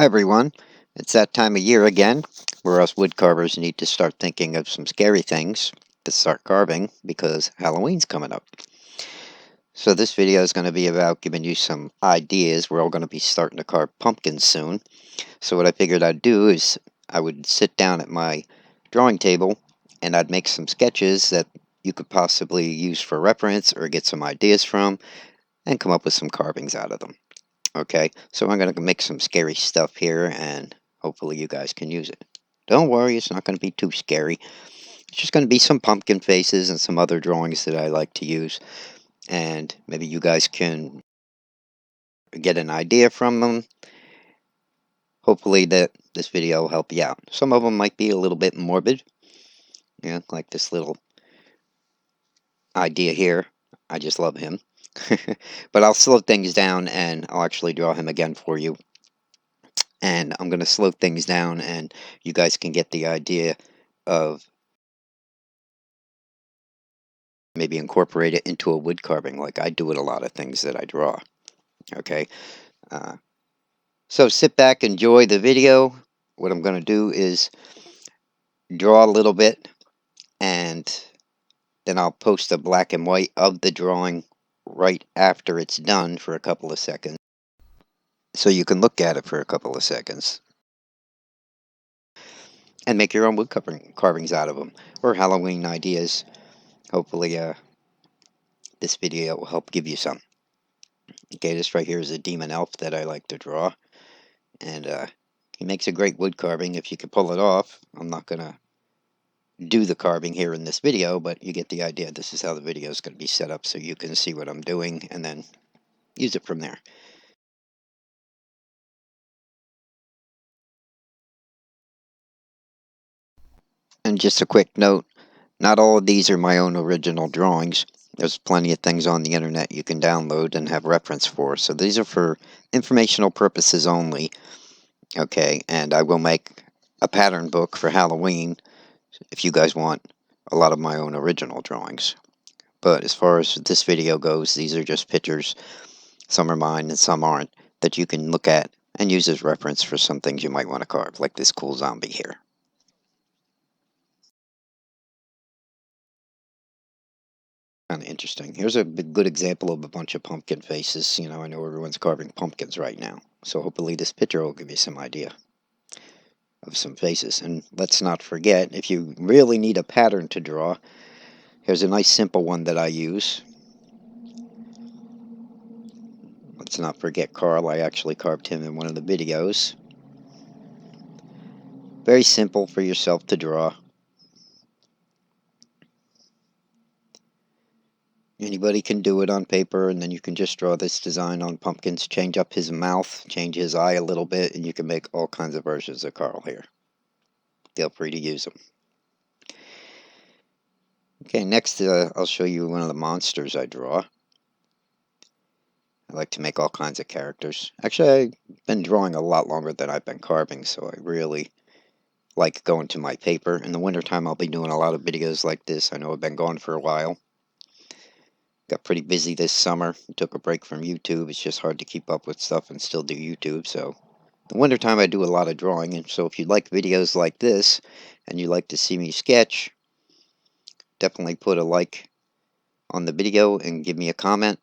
Hi everyone, it's that time of year again where us wood carvers need to start thinking of some scary things to start carving because Halloween's coming up. So this video is going to be about giving you some ideas. We're all going to be starting to carve pumpkins soon. So what I figured I'd do is I would sit down at my drawing table and I'd make some sketches that you could possibly use for reference or get some ideas from and come up with some carvings out of them. Okay, so I'm going to make some scary stuff here, and hopefully you guys can use it. Don't worry, it's not going to be too scary. It's just going to be some pumpkin faces and some other drawings that I like to use, and maybe you guys can get an idea from them. Hopefully that this video will help you out. Some of them might be a little bit morbid, like this little idea here. I just love him. But I'll slow things down, and I'll actually draw him again for you. And I'm going to slow things down and you guys can get the idea of maybe incorporate it into a wood carving like I do with a lot of things that I draw. Okay, uh, so sit back, enjoy the video. What I'm going to do is draw a little bit and then I'll post a black and white of the drawing right after it's done for a couple of seconds so you can look at it for a couple of seconds and make your own wood carvings out of them or Halloween ideas. Hopefully this video will help give you some. Okay, this right here is a demon elf that I like to draw, and he makes a great wood carving if you can pull it off. I'm not going to do the carving here in this video, but you get the idea. This is how the video is going to be set up so you can see what I'm doing and then use it from there. And just a quick note, not all of these are my own original drawings. There's plenty of things on the internet you can download and have reference for. So these are for informational purposes only. Okay, and I will make a pattern book for Halloween if you guys want a lot of my own original drawings. But as far as this video goes, these are just pictures. Some are mine and some aren't, that you can look at and use as reference for some things you might want to carve, like this cool zombie here. Kind of interesting. Here's a good example of a bunch of pumpkin faces. I know everyone's carving pumpkins right now, so hopefully this picture will give you some idea of some faces. And let's not forget, if you really need a pattern to draw, here's a nice simple one that I use. Let's not forget Carl. I actually carved him in one of the videos. Very simple for yourself to draw. Anybody can do it on paper, and then you can just draw this design on pumpkins, change up his mouth, change his eye a little bit, and you can make all kinds of versions of Carl here. Feel free to use them. Okay, next I'll show you one of the monsters I draw. I like to make all kinds of characters. Actually, I've been drawing a lot longer than I've been carving, so I really like going to my paper. In the wintertime, I'll be doing a lot of videos like this. I know I've been gone for a while. Got pretty busy this summer. Took a break from YouTube. It's just hard to keep up with stuff and still do YouTube. So in the wintertime I do a lot of drawing. And so if you like videos like this and you like to see me sketch, definitely put a like on the video and give me a comment.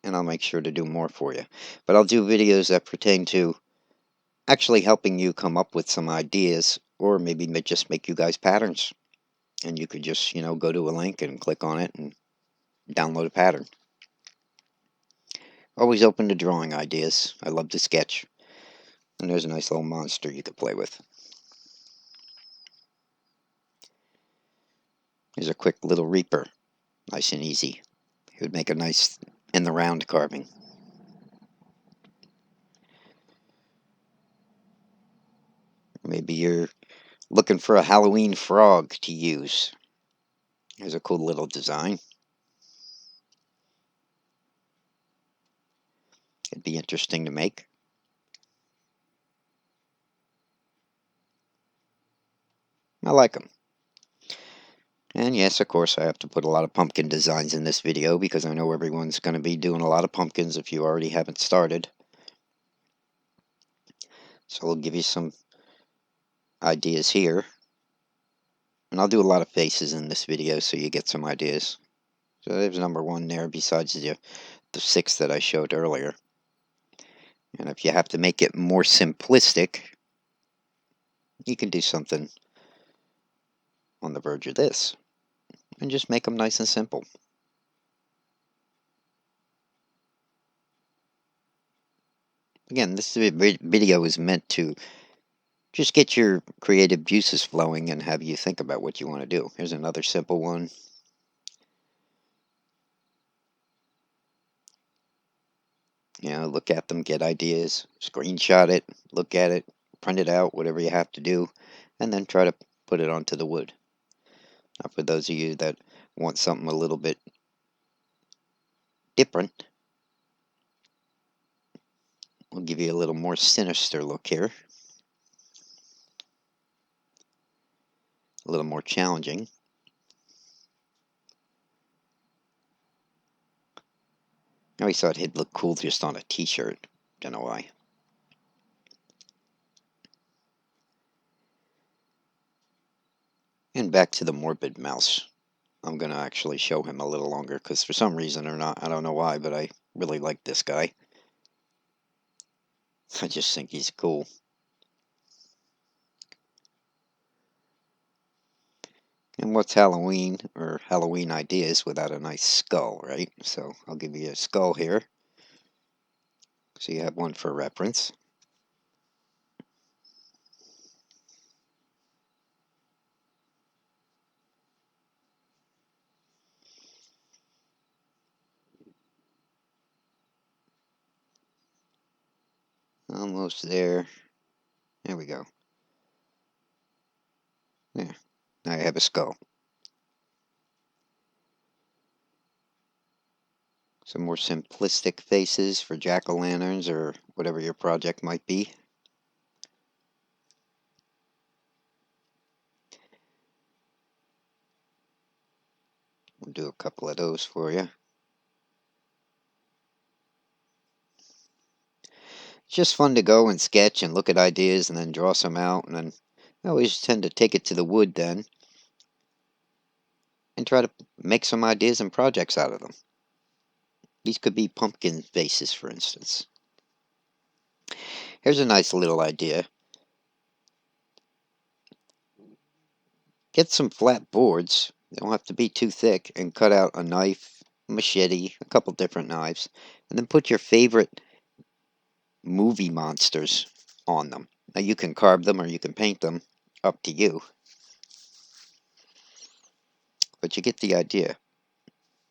And I'll make sure to do more for you. But I'll do videos that pertain to actually helping you come up with some ideas or maybe just make you guys patterns. And you could just, go to a link and click on it and download a pattern. Always open to drawing ideas. I love to sketch. And there's a nice little monster you could play with. Here's a quick little reaper. Nice and easy. It would make a nice in the round carving. Maybe you're looking for a Halloween frog to use. Here's a cool little design. It'd be interesting to make. I like them. And yes, of course, I have to put a lot of pumpkin designs in this video because I know everyone's going to be doing a lot of pumpkins if you already haven't started. So I'll give you some ideas here. And I'll do a lot of faces in this video so you get some ideas. So there's number one there besides the six that I showed earlier. And if you have to make it more simplistic, you can do something on the verge of this. And just make them nice and simple. Again, this video is meant to just get your creative juices flowing and have you think about what you want to do. Here's another simple one. Look at them, get ideas, screenshot it, look at it, print it out, whatever you have to do, and then try to put it onto the wood. Now, for those of you that want something a little bit different, we'll give you a little more sinister look here. A little more challenging. I always thought he'd look cool just on a t-shirt. Don't know why. And back to the morbid mouse. I'm going to actually show him a little longer because for some reason or not, I don't know why, but I really like this guy. I just think he's cool. And what's Halloween or Halloween ideas without a nice skull, right? So I'll give you a skull here. So you have one for reference. Almost there. There we go. There. Now you have a skull. Some more simplistic faces for jack-o'-lanterns or whatever your project might be. We'll do a couple of those for you. It's just fun to go and sketch and look at ideas and then draw some out, and then I always tend to take it to the wood then and try to make some ideas and projects out of them. These could be pumpkin faces, for instance. Here's a nice little idea. Get some flat boards, they don't have to be too thick, and cut out a knife, machete, a couple different knives, and then put your favorite movie monsters on them. Now you can carve them or you can paint them, up to you. But you get the idea.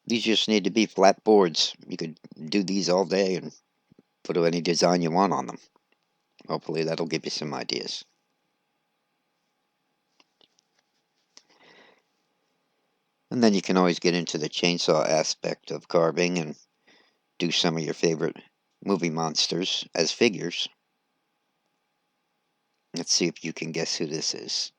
These just need to be flat boards. You could do these all day and put any design you want on them. Hopefully that'll give you some ideas. And then you can always get into the chainsaw aspect of carving and do some of your favorite movie monsters as figures. Let's see if you can guess who this is.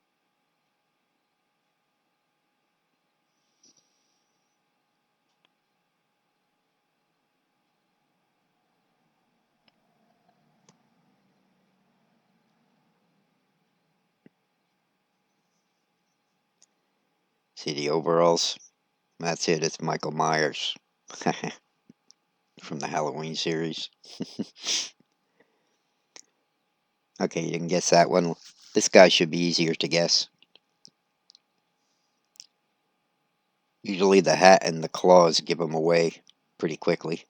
See the overalls? That's it, it's Michael Myers. From the Halloween series. Okay, you didn't guess that one. This guy should be easier to guess. Usually the hat and the claws give them away pretty quickly.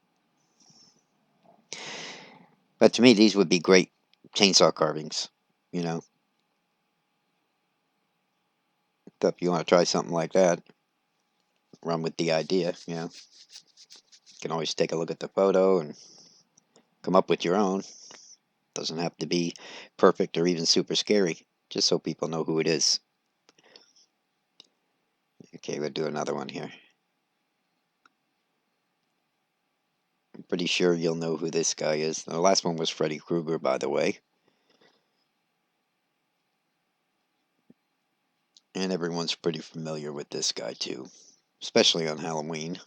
But to me, these would be great chainsaw carvings, you know. So if you want to try something like that, run with the idea, you know. You can always take a look at the photo and come up with your own. Doesn't have to be perfect or even super scary, just so people know who it is. Okay, we'll do another one here. I'm pretty sure you'll know who this guy is. The last one was Freddy Krueger, by the way. And everyone's pretty familiar with this guy, too. Especially on Halloween.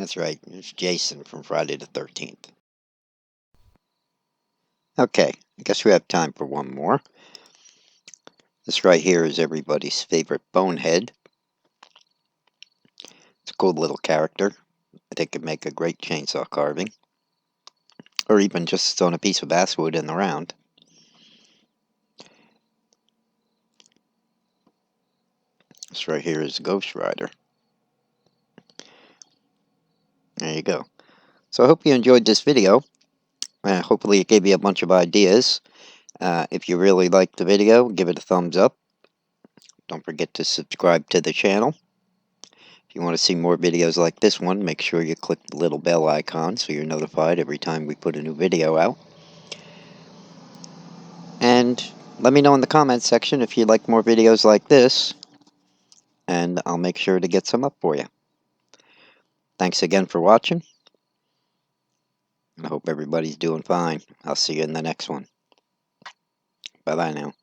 That's right, it's Jason from Friday the 13th. Okay, I guess we have time for one more. This right here is everybody's favorite bonehead. It's a cool little character. I think it'd make a great chainsaw carving. Or even just on a piece of basswood in the round. This right here is Ghost Rider. There you go. So I hope you enjoyed this video. Hopefully it gave you a bunch of ideas. If you really liked the video, give it a thumbs up. Don't forget to subscribe to the channel. If you want to see more videos like this one, make sure you click the little bell icon so you're notified every time we put a new video out. And let me know in the comments section if you'd like more videos like this, and I'll make sure to get some up for you. Thanks again for watching. I hope everybody's doing fine. I'll see you in the next one. Bye-bye now.